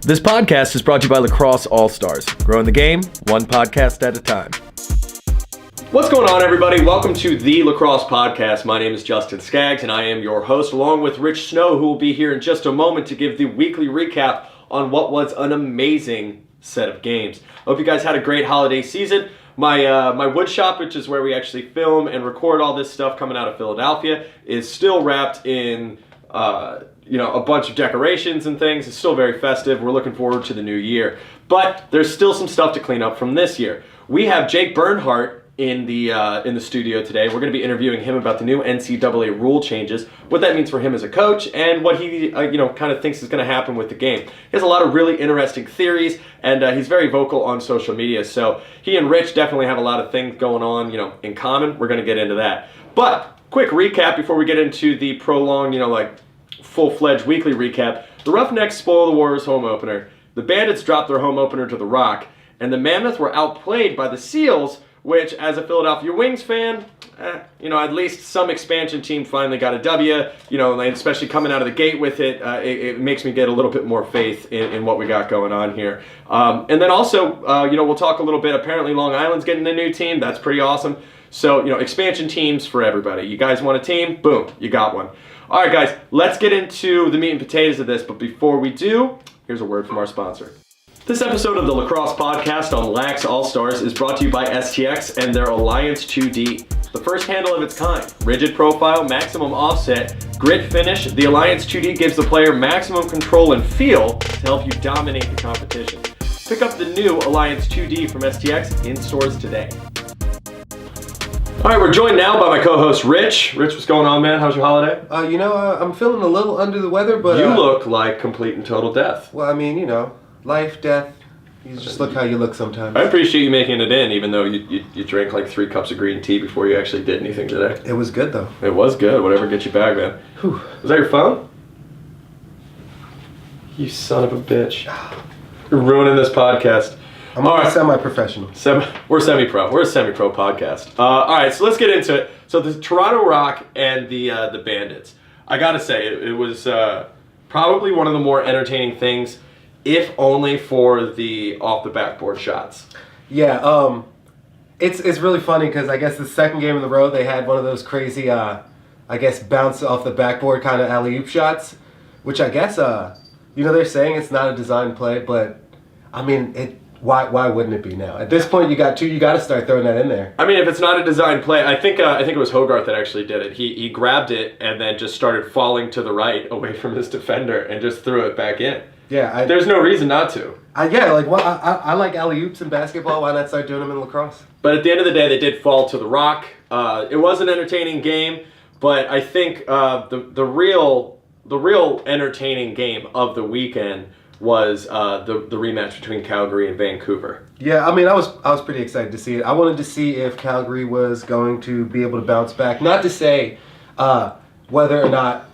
This podcast is brought to you by LaxAllStars, growing the game one podcast at a time. What's going on, everybody? Welcome to the Lacrosse Podcast. My name is Justin Skaggs, and I am your host, along with Rich Snow, who will be here in just a moment to give the weekly recap on what was an amazing set of games. Hope you guys had a great holiday season. My wood shop, which is where we actually film and record all this stuff coming out of Philadelphia, is still wrapped in a bunch of decorations and things. It's still very festive. We're looking forward to the new year. But there's still some stuff to clean up from this year. We have Jake Bernhardt in the studio today. We're going to be interviewing him about the new NCAA rule changes, what that means for him as a coach, and what he kind of thinks is going to happen with the game. He has a lot of really interesting theories, and he's very vocal on social media. So he and Rich definitely have a lot of things going on, in common. We're going to get into that. But quick recap before we get into the prolonged, full-fledged weekly recap. The Roughnecks spoil the Warriors home opener. The Bandits dropped their home opener to the Rock, and the Mammoth were outplayed by the Seals, which, as a Philadelphia Wings fan, at least some expansion team finally got a W, and especially coming out of the gate with it, it makes me get a little bit more faith in what we got going on here. And then also, we'll talk a little bit, apparently Long Island's getting a new team. That's pretty awesome. So, expansion teams for everybody. You guys want a team? Boom, you got one. All right, guys, let's get into the meat and potatoes of this, but before we do, here's a word from our sponsor. This episode of the Lacrosse Podcast on LaxAllStars is brought to you by STX and their Alliance 2D. The first handle of its kind. Rigid profile, maximum offset, grit finish. The Alliance 2D gives the player maximum control and feel to help you dominate the competition. Pick up the new Alliance 2D from STX in stores today. All right, we're joined now by my co-host Rich. Rich, what's going on, man? How's your holiday? I'm feeling a little under the weather, but... You look like complete and total death. Well, life, death, you just look how you look sometimes. I appreciate you making it in, even though you drank like 3 cups of green tea before you actually did anything today. It was good, though. It was good. Whatever gets you back, man. Whew. Was that your phone? You son of a bitch. You're ruining this podcast. I'm already semi-professional. We're semi-pro. We're a semi-pro podcast. All right, so let's get into it. So the Toronto Rock and the Bandits. I gotta say, it was probably one of the more entertaining things, if only for the off-the-backboard shots. Yeah, it's really funny because I guess the second game in the row they had one of those crazy, bounce off the backboard kind of alley-oop shots, which I guess, they're saying it's not a design play, but Why wouldn't it be now? At this point, you got to start throwing that in there. If it's not a design play, I think it was Hogarth that actually did it. He grabbed it and then just started falling to the right away from his defender and just threw it back in. Yeah, there's no reason not to. I like alley-oops in basketball. Why not start doing them in lacrosse? But at the end of the day, they did fall to the Rock. It was an entertaining game, but I think the real entertaining game of the weekend was the rematch between Calgary and Vancouver. Yeah, I was pretty excited to see it. I wanted to see if Calgary was going to be able to bounce back. Not to say whether or not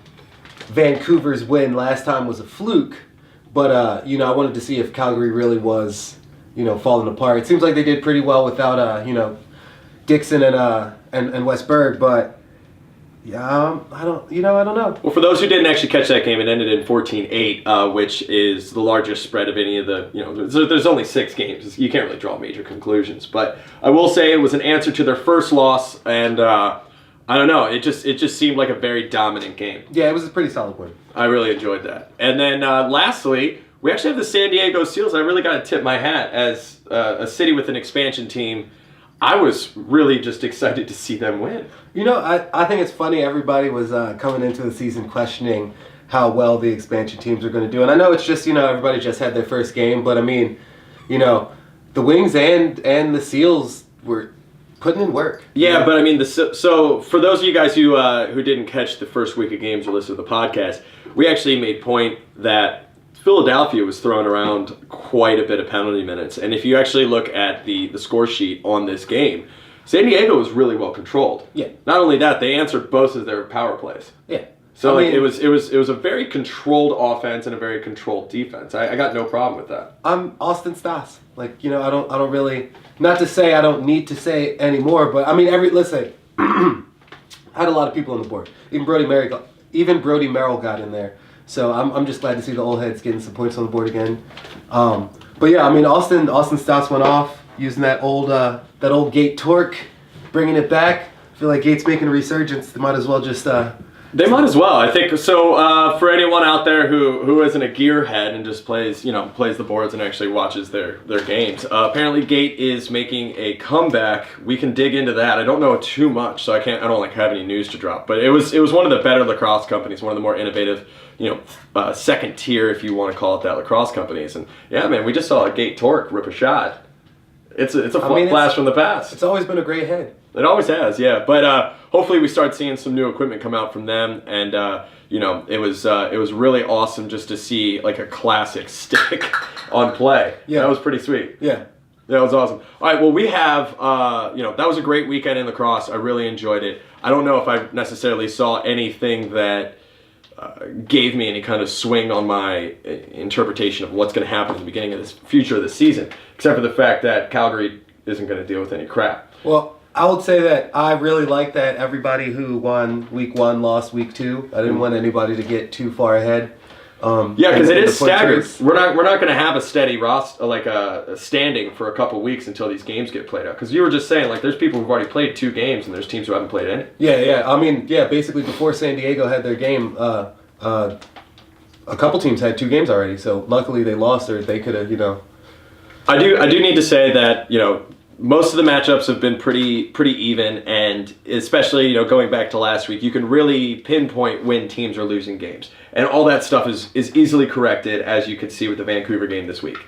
Vancouver's win last time was a fluke, but I wanted to see if Calgary really was falling apart. It seems like they did pretty well without Dixon and West Berg, but yeah, I don't know. Well, for those who didn't actually catch that game, it ended in 14-8, which is the largest spread of any of the, there's only 6 games. You can't really draw major conclusions. But I will say it was an answer to their first loss, and I don't know, it just seemed like a very dominant game. Yeah, it was a pretty solid win. I really enjoyed that. And then lastly, we actually have the San Diego Seals. I really got to tip my hat as a city with an expansion team. I was really just excited to see them win. I think it's funny everybody was coming into the season questioning how well the expansion teams are going to do. And I know it's just, everybody just had their first game. But, the Wings and the Seals were putting in work. Yeah, but, so for those of you guys who didn't catch the first week of games or listen to the podcast, we actually made point that Philadelphia was throwing around quite a bit of penalty minutes. And if you actually look at the score sheet on this game, San Diego was really well controlled. Yeah. Not only that, they answered both of their power plays. Yeah. So it was a very controlled offense and a very controlled defense. I got no problem with that. I'm Austin Stas. I don't really, not to say I don't need to say anymore, but listen, I had a lot of people on the board. Even Brody Merrill got in there. So I'm just glad to see the old heads getting some points on the board again. But yeah, I mean, Austin Stouts went off using that old Gate torque, bringing it back. I feel like Gate's making a resurgence. They might as well just. They might as well. I think so. For anyone out there who isn't a gearhead and just plays the boards and actually watches their games, apparently Gate is making a comeback. We can dig into that. I don't know too much, so I don't have any news to drop. But it was one of the better lacrosse companies, one of the more innovative, second tier, if you want to call it that, lacrosse companies. And yeah, man, we just saw a Gate torque rip a shot. It's a blast from the past. It's always been a great head. It always has, yeah. But hopefully we start seeing some new equipment come out from them, and it was really awesome just to see like a classic stick on play. Yeah, that was pretty sweet. Yeah, that was awesome. All right, well we have that was a great weekend in lacrosse. I really enjoyed it. I don't know if I necessarily saw anything that gave me any kind of swing on my interpretation of what's going to happen at the beginning of this future of the season, except for the fact that Calgary isn't going to deal with any crap. Well, I would say that I really like that everybody who won week 1 lost week 2. I didn't want anybody to get too far ahead. Yeah, because it is staggered. We're not going to have a steady roster, like a standing for a couple weeks until these games get played out. Because you were just saying, like, there's people who've already played 2 games, and there's teams who haven't played any. Yeah. I mean, yeah. Basically, before San Diego had their game, a couple teams had 2 games already. So luckily, they lost, or they could have, I do need to say that most of the matchups have been pretty even, and especially going back to last week, you can really pinpoint when teams are losing games, and all that stuff is easily corrected, as you can see with the Vancouver game this week.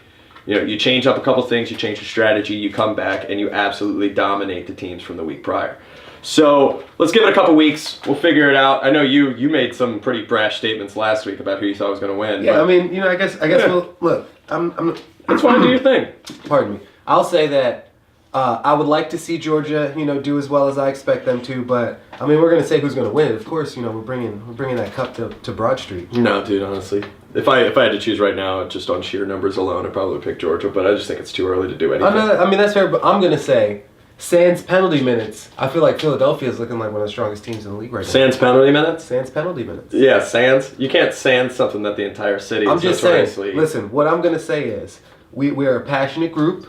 You change up a couple things, you change your strategy, you come back, and you absolutely dominate the teams from the week prior. So let's give it a couple weeks. We'll figure it out. I know you made some pretty brash statements last week about who you thought was going to win. Yeah, I mean, I guess. Yeah. Well, look, I'm. That's why do your thing. Pardon me. I'll say that. I would like to see Georgia, do as well as I expect them to, but I mean, we're gonna say who's gonna win. Of course, we're bringing that cup to Broad Street. No, dude, honestly, if I had to choose right now, just on sheer numbers alone, I'd probably pick Georgia. But I just think it's too early to do anything. I mean, that's fair, but I'm gonna say, sans penalty minutes, I feel like Philadelphia is looking like one of the strongest teams in the league right now. Sans penalty minutes? Sans penalty minutes. Yeah, sans. You can't sans something that the entire city. I'm just saying. Listen, what I'm gonna say is, we are a passionate group,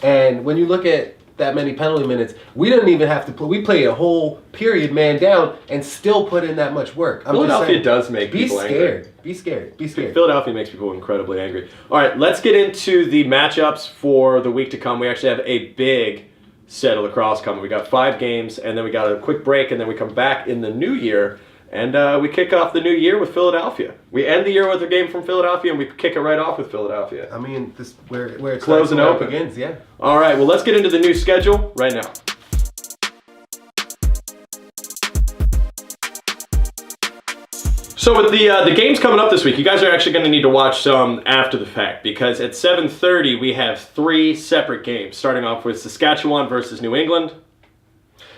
and when you look at that many penalty minutes, we didn't even have to play. We played a whole period man down and still put in that much work. Philadelphia does make people angry. Be scared. Philadelphia makes people incredibly angry. All right, let's get into the matchups for the week to come. We actually have a big set of lacrosse coming. We got 5 games, and then we got a quick break, and then we come back in the new year, and we kick off the new year with Philadelphia. We end the year with a game from Philadelphia, and we kick it right off with Philadelphia. I mean, this where it's close and open begins, yeah. All right, well, let's get into the new schedule right now. So with the games coming up this week, you guys are actually going to need to watch some after the fact, because at 7:30 we have 3 separate games, starting off with Saskatchewan versus New England.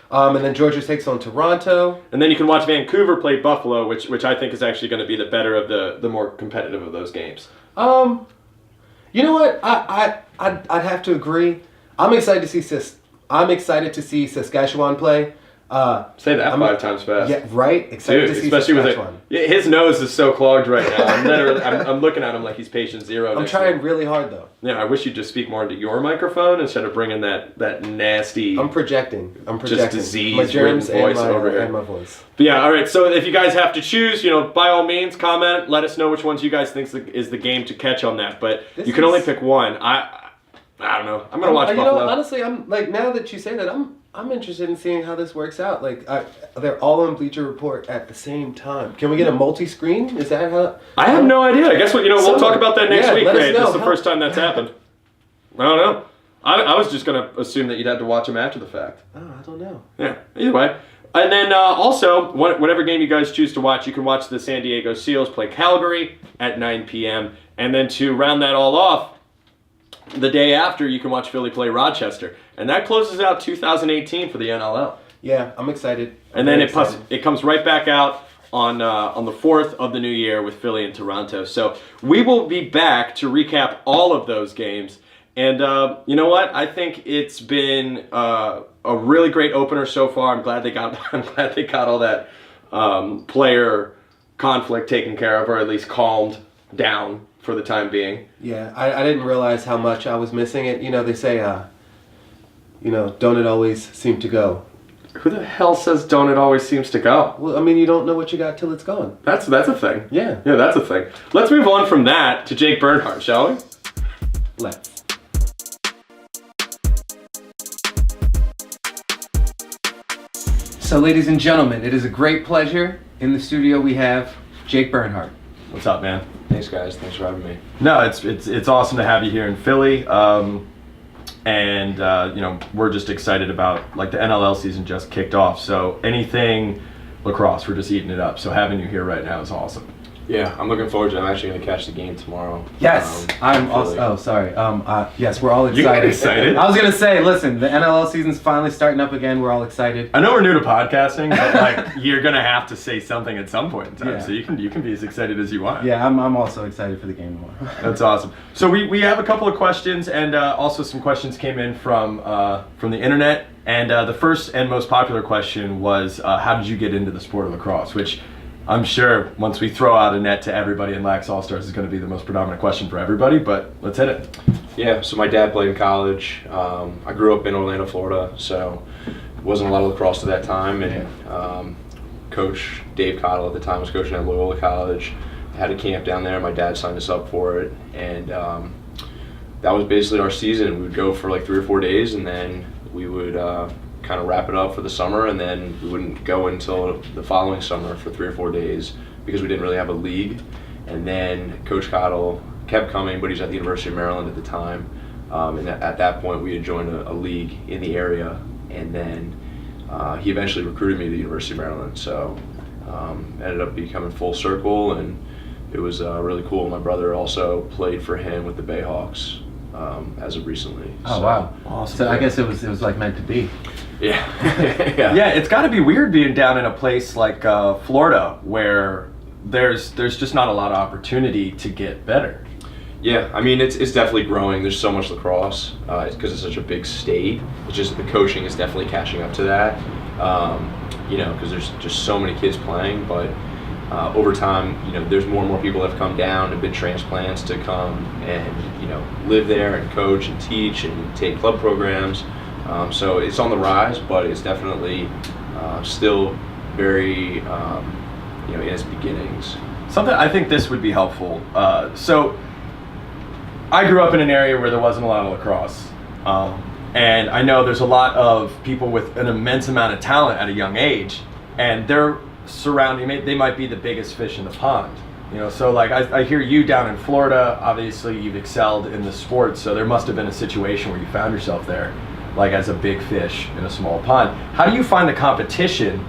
And then Georgia takes on Toronto. And then you can watch Vancouver play Buffalo, which I think is actually going to be the better of the more competitive of those games. You know what? I'd have to agree. I'm excited to see Saskatchewan play. Say that 5 times fast. Yeah, right. Excited to see Saskatchewan. His nose is so clogged right now. I'm looking at him like he's patient zero. I'm trying really hard though. Yeah, I wish you'd just speak more into your microphone instead of bringing that nasty. I'm projecting. Just disease. My germs voice over here. And my voice. But yeah, all right. So if you guys have to choose, by all means, comment. Let us know which ones you guys think is the game to catch on that. But you can only pick one. I don't know. I'm gonna watch Buffalo. Honestly, I'm like, now that you say that, I'm interested in seeing how this works out. Like, they're all on Bleacher Report at the same time. Can we get a multi-screen? Is that how? I have no idea. I guess we'll talk about that next week, Ray. This is the first time that's happened. I don't know. I was just gonna assume that you'd have to watch them after the fact. Oh, I don't know. Yeah. Either way. And then also, whatever game you guys choose to watch, you can watch the San Diego Seals play Calgary at 9 p.m. And then to round that all off, the day after, you can watch Philly play Rochester. And that closes out 2018 for the NLL. Yeah, I'm excited. And then it comes right back out on the 4th of the new year with Philly and Toronto. So we will be back to recap all of those games. And you know what? I think it's been a really great opener so far. I'm glad they got all that player conflict taken care of, or at least calmed down for the time being. Yeah, I didn't realize how much I was missing it. They say, don't it always seem to go? Who the hell says don't it always seems to go? Well, I mean, you don't know what you got till it's gone. That's a thing. Yeah. Yeah, that's a thing. Let's move on from that to Jake Bernhardt, shall we? Let's. So, ladies and gentlemen, it is a great pleasure. In the studio we have Jake Bernhardt. What's up, man? Thanks, guys. Thanks for having me. No, it's awesome to have you here in Philly. We're just excited about, like, the NLL season just kicked off. So anything lacrosse, we're just eating it up. So having you here right now is awesome. Yeah, I'm looking forward to it. I'm actually going to catch the game tomorrow. Yes, I'm also. Oh, sorry. Yes, we're all excited. You excited? I was gonna say, listen, the NLL season's finally starting up again. We're all excited. I know we're new to podcasting, but like you're gonna have to say something at some point in time. Yeah. So you can be as excited as you want. Yeah, I'm also excited for the game tomorrow. That's awesome. So we have a couple of questions, and also some questions came in from the internet. And the first and most popular question was, how did you get into the sport of lacrosse? Which I'm sure once we throw out a net to everybody in LaxAllStars is going to be the most predominant question for everybody, but let's hit it. Yeah, so my dad played in college. I grew up in Orlando, Florida, so it wasn't a lot of lacrosse at that time. And Coach Dave Cottle at the time was coaching at Loyola College. Had a camp down there. My dad signed us up for it, and that was basically our season. We would go for like 3 or 4 days, and then we would kind of wrap it up for the summer, and then we wouldn't go until the following summer for 3 or 4 days because we didn't really have a league. And then Coach Cottle kept coming, but he was at the University of Maryland at the time. And at that point, we had joined a league in the area, and then he eventually recruited me to the University of Maryland. So ended up becoming full circle, and it was really cool. My brother also played for him with the Bayhawks as of recently. Oh, so, wow. Awesome. So I guess it was like meant to be. Yeah. Yeah, it's got to be weird being down in a place like Florida where there's just not a lot of opportunity to get better. Yeah, I mean, it's definitely growing. There's so much lacrosse because it's such a big state. It's just the coaching is definitely catching up to that, because there's just so many kids playing. But over time, there's more and more people that have come down and been transplants to come and, live there and coach and teach and take club programs. So it's on the rise, but it's definitely still very, in its beginnings. Something I think this would be helpful. So I grew up in an area where there wasn't a lot of lacrosse. And I know there's a lot of people with an immense amount of talent at a young age, and they're surrounding, they might be the biggest fish in the pond. So like I hear you down in Florida, obviously you've excelled in the sport, so there must have been a situation where you found yourself there, like as a big fish in a small pond. How do you find the competition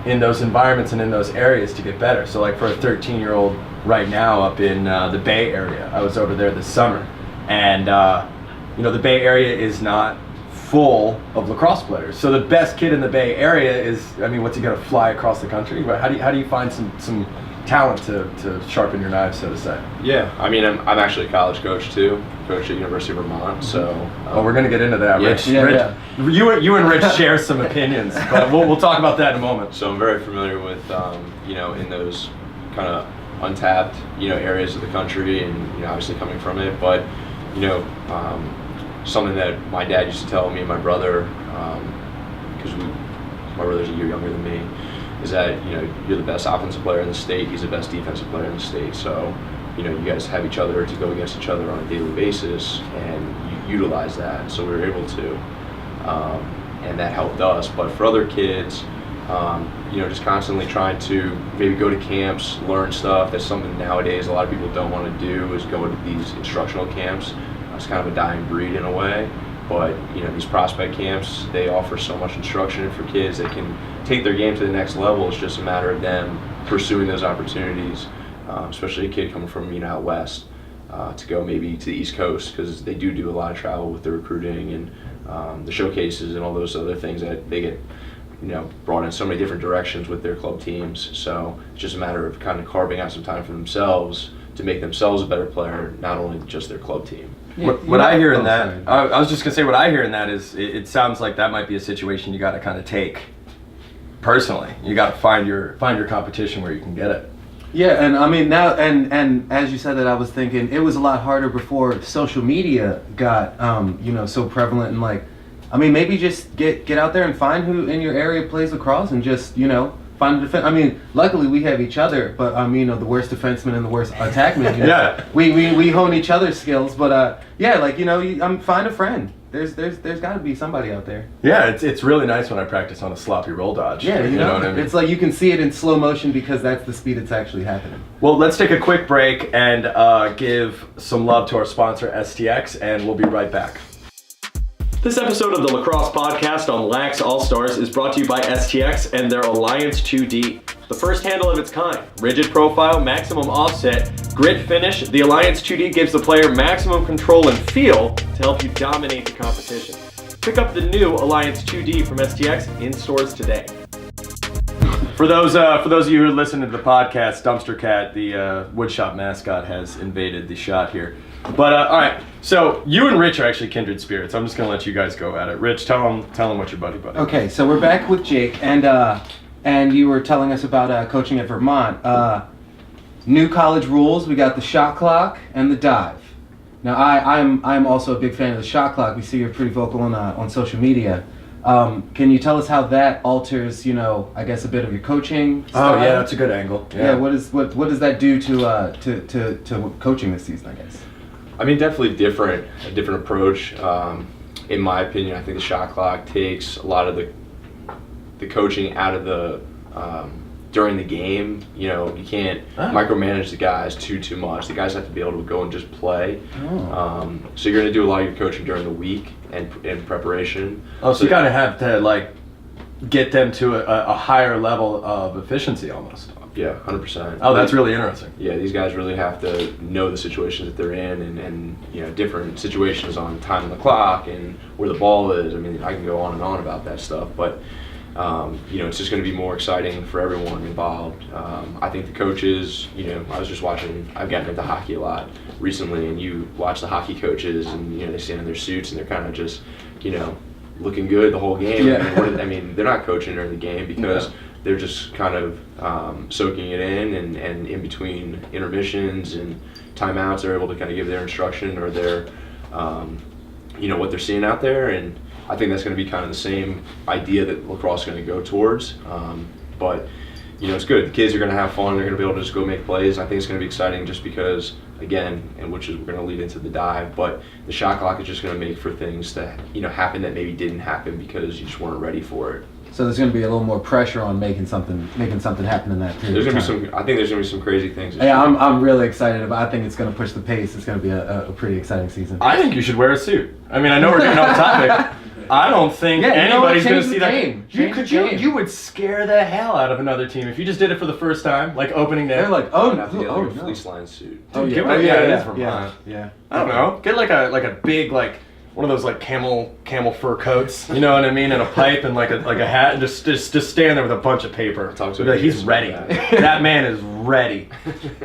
in those environments and in those areas to get better? So like for a 13-year-old right now up in the Bay Area, I was over there this summer, and the Bay Area is not full of lacrosse players. So the best kid in the Bay Area is, what's he gonna fly across the country? How do you find some talent to sharpen your knives, so to say? Yeah, I'm actually a college coach too. Coach at University of Vermont. So we're gonna get into that. Yeah. Rich, Yeah. You and Rich share some opinions, but we'll talk about that in a moment. So I'm very familiar with in those kind of untapped areas of the country, and obviously coming from it, but something that my dad used to tell me and my brother, because my brother's a year younger than me, is that you're the best offensive player in the state, he's the best defensive player in the state, so you guys have each other to go against each other on a daily basis, and you utilize that. So we were able to, and that helped us. But for other kids, just constantly trying to maybe go to camps, learn stuff. That's something nowadays a lot of people don't want to do, is go to these instructional camps. It's kind of a dying breed in a way, but these prospect camps, they offer so much instruction for kids that can take their game to the next level. It's just a matter of them pursuing those opportunities, especially a kid coming from out west, to go maybe to the East Coast, because they do a lot of travel with the recruiting and the showcases and all those other things that they get brought in so many different directions with their club teams. So it's just a matter of kind of carving out some time for themselves to make themselves a better player, not only just their club team. What I hear in that, I was just gonna say, what I hear in that is, it sounds like that might be a situation you got to kind of take personally. You got to find your competition where you can get it. Yeah, and I mean now, and as you said that, I was thinking it was a lot harder before social media got so prevalent, and like, I mean, maybe just get out there and find who in your area plays lacrosse and just find a defense. I mean, luckily we have each other, but the worst defenseman and the worst attackman. Yeah, we hone each other's skills, but find a friend. There's got to be somebody out there. Yeah, it's really nice when I practice on a sloppy roll dodge. Yeah, you know what I mean? It's like you can see it in slow motion because that's the speed it's actually happening. Well, let's take a quick break and give some love to our sponsor, STX, and we'll be right back. This episode of the Lacrosse Podcast on LaxAllStars is brought to you by STX and their Alliance 2D. The first handle of its kind. Rigid profile, maximum offset, grit finish, the Alliance 2D gives the player maximum control and feel to help you dominate the competition. Pick up the new Alliance 2D from STX in stores today. For those of you who listen to the podcast, Dumpster Cat, the woodshop mascot, has invaded the shot here. But all right, so you and Rich are actually kindred spirits. I'm just gonna let you guys go at it. Rich, tell him what your buddy. Okay, so we're back with Jake, and you were telling us about coaching at Vermont. New college rules. We got the shot clock and the dive. Now I'm also a big fan of the shot clock. We see you're pretty vocal on social media. Can you tell us how that alters, I guess a bit of your coaching style? Oh yeah, that's a good angle. Yeah. What does that do to coaching this season, I guess? I mean, definitely a different approach. In my opinion, I think the shot clock takes a lot of the coaching out of the during the game. You can't micromanage the guys too much. The guys have to be able to go and just play. So you're going to do a lot of your coaching during the week and preparation. Oh, so you kind of have to get them to a higher level of efficiency almost. Yeah, 100%. Oh, that's really interesting. Yeah, these guys really have to know the situations that they're in and different situations on time on the clock and where the ball is. I mean, I can go on and on about that stuff, but it's just going to be more exciting for everyone involved. I think the coaches, I was just watching, I've gotten into hockey a lot recently, and you watch the hockey coaches and, they stand in their suits and they're kind of just, looking good the whole game. Yeah. I mean, they're not coaching during the game because they're just kind of soaking it in, and in between intermissions and timeouts, they're able to kind of give their instruction or their, what they're seeing out there. And I think that's going to be kind of the same idea that lacrosse is going to go towards. But it's good. The kids are going to have fun. They're going to be able to just go make plays. I think it's going to be exciting just because, again, and which is we're going to lead into the dive, but the shot clock is just going to make for things that happen that maybe didn't happen because you just weren't ready for it. So there's going to be a little more pressure on making something happen in that period. I think there's going to be some crazy things. Yeah, I'm really excited about. I think it's going to push the pace. It's going to be a pretty exciting season. I think you should wear a suit. I mean, I know we're getting off topic. I don't think anybody's going to see that. You would scare the hell out of another team if you just did it for the first time, like opening day. They're like, a fleece line suit. It is Vermont. Yeah. I don't know. Get like a big one of those camel fur coats, you know what I mean, and a pipe and like a hat, and just stand there with a bunch of paper. He's ready. That man is ready.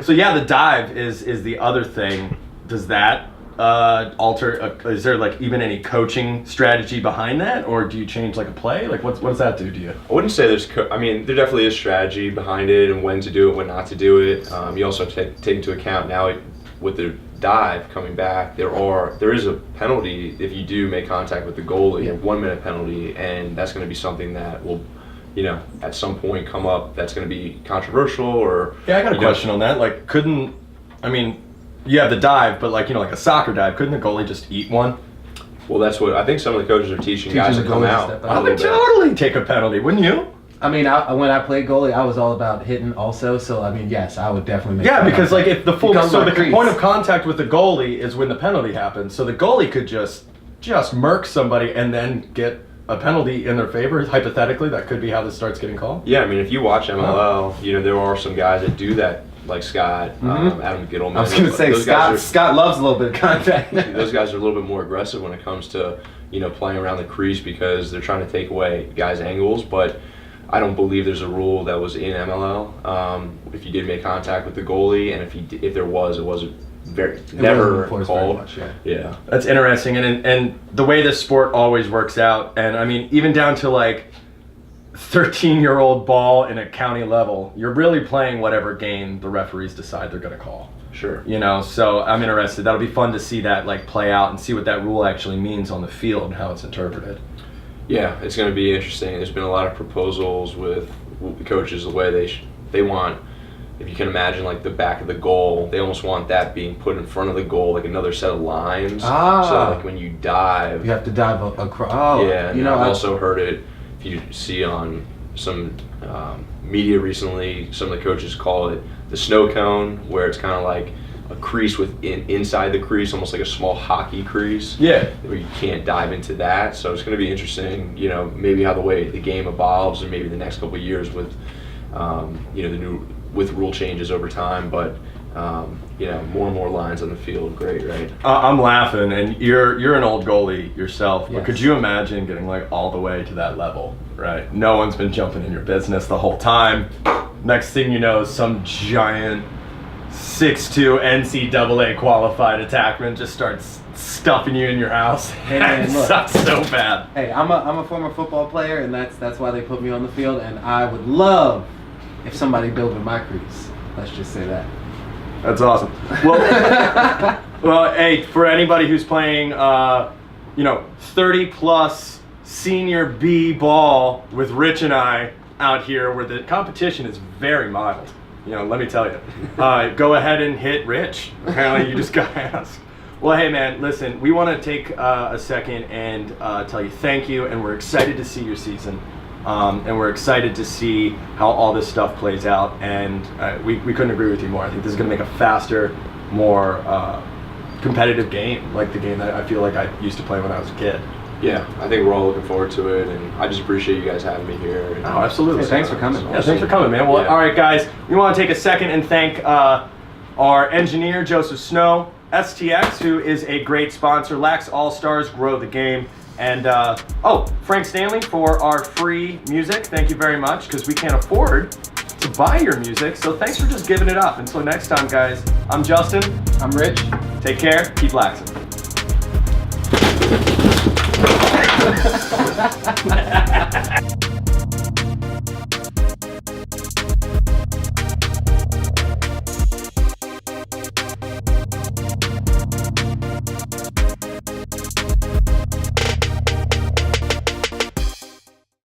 So yeah, the dive is the other thing. Does that alter? Is there even any coaching strategy behind that, or do you change a play? What does that do to you? I wouldn't say there's. There definitely is strategy behind it and when to do it, when not to do it. You also have to take into account now with the dive coming back, there is a penalty if you do make contact with the goalie, a 1 minute penalty, and that's going to be something that will, at some point come up that's going to be controversial or. Yeah, I got a question on that. You have the dive, but like a soccer dive, couldn't the goalie just eat one? Well, that's what I think some of the coaches are teaching guys to come out. I would totally take a penalty, wouldn't you? I mean, when I played goalie, I was all about hitting also. So I mean, yes, I would definitely make. Yeah, because if the point of contact with the goalie is when the penalty happens, so the goalie could just murk somebody and then get a penalty in their favor. Hypothetically, that could be how this starts getting called. Yeah, I mean, if you watch MLL, there are some guys that do that, like Scott, Adam Gittleman. I was going to say Scott loves a little bit of contact. Those guys are a little bit more aggressive when it comes to playing around the crease because they're trying to take away guys' angles, but. I don't believe there's a rule that was in MLL. If you did make contact with the goalie, and if there was, it wasn't never called. Much, yeah, that's interesting, and the way this sport always works out, and I mean even down to 13-year-old ball in a county level, you're really playing whatever game the referees decide they're going to call. Sure. You know, so I'm interested. That'll be fun to see that like play out and see what that rule actually means on the field and how it's interpreted. Yeah, it's going to be interesting. There's been a lot of proposals with the coaches, the way they want, if you can imagine like the back of the goal, they almost want that being put in front of the goal, like another set of lines. So like when you dive, you have to dive across. Oh, yeah. you know, I've also heard it. If you see on some media recently, some of the coaches call it the snow cone, where it's kind of like a crease inside the crease, almost like a small hockey crease. Yeah. Where you can't dive into that. So it's going to be interesting, you know, maybe how the way the game evolves, and maybe the next couple of years with, you know, with rule changes over time. But you know, more and more lines on the field, great, right? I'm laughing, and you're an old goalie yourself, but Yes. could you imagine getting like all the way to that level, right? No one's been jumping in your business the whole time. Next thing you know, some giant 6'2" NCAA qualified attackman just starts stuffing you in your house. Hey, man, It look. sucks so bad. Hey, I'm a former football player, and that's why they put me on the field. And I would love if somebody dove in my crease. Let's just say that. That's awesome. Well, well, hey, for anybody who's playing, you know, 30-plus senior B ball with Rich and I out here, where the competition is very mild. You know, let me tell you. Go ahead and hit Rich. Apparently, you just got asked. Well, hey, man, listen, we want to take a second and tell you thank you, and we're excited to see your season. And we're excited to see how all this stuff plays out, and we couldn't agree with you more. I think this is going to make a faster, more competitive game, like the game that I feel like I used to play when I was a kid. Yeah, I think we're all looking forward to it, and I just appreciate you guys having me here. And, Oh, absolutely. Hey, thanks for coming. Yeah, thanks for coming, man. Well, Yeah. all right, guys, we want to take a second and thank our engineer, Joseph Snow, STX, who is a great sponsor, LaxAllStars, grow the game. And, Frank Stanley for our free music. Thank you very much, because we can't afford to buy your music. So thanks for just giving it up. Until next time, guys, I'm Justin. I'm Rich. Take care. Keep laxing.